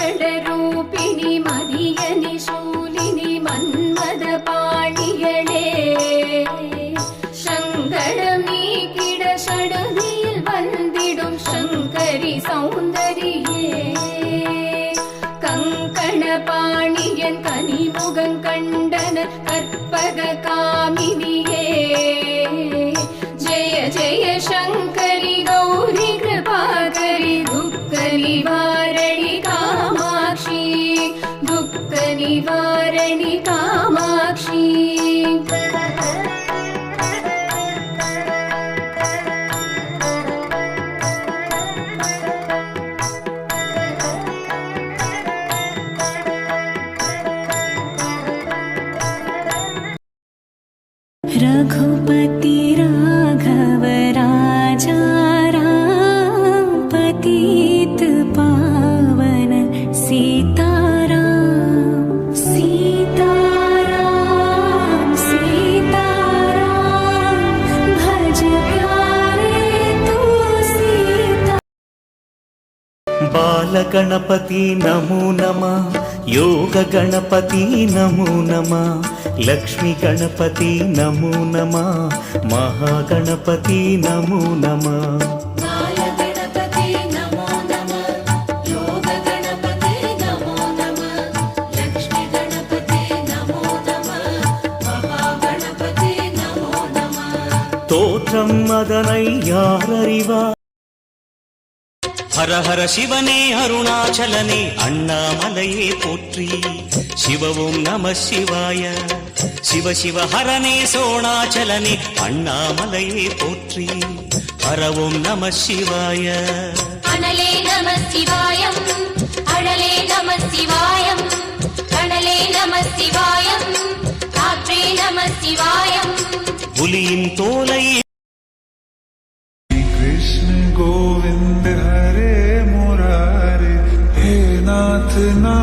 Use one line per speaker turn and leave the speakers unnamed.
மங்களரூபிணி மதியனி சூலினி மன்மத பாணிகளே சங்கடம் நீக்கிட சடுதியில் வந்திடும் சங்கரி சௌந்தரியே கங்கண பாணியன் கனிமுகங் கண்டன கற்பக காமினியே ஜெய ஜெய சங்கரி கௌரி கிருபாகரி துக்க நிவாரணி காமாட்சி துக்க நிவாரணி காமாட்சி
रघुपति राघव राजा राम पतित पावन सीताराम सीताराम सीताराम भज प्यारे तू सीता।
बाल गणपति नमो नमः योग गणपति नमो नमः लक्ष्मी गणपति नमो नमः महागणपति नमो नमः
बाल गणपति नमो नमः योग गणपति नमो नमः लक्ष्मी गणपति नमो नमः महागणपति नमो नमः
தோற்றம் அதனை யார் அறிவார்
हर हर शिवने अरुणाचलने अण्णामलये पोट्री शिव ओं नमः शिवाय शिव शिव हरने सोणाचलने अण्णामलये पोट्री हर ओं नमः शिवाय
अनले नमः शिवायं अनले नमः शिवायं अनले नमः शिवायं कात्रे नमः शिवायं
पुलियिन तोलै
गोविंद हरे मुरारे हे नाथ ना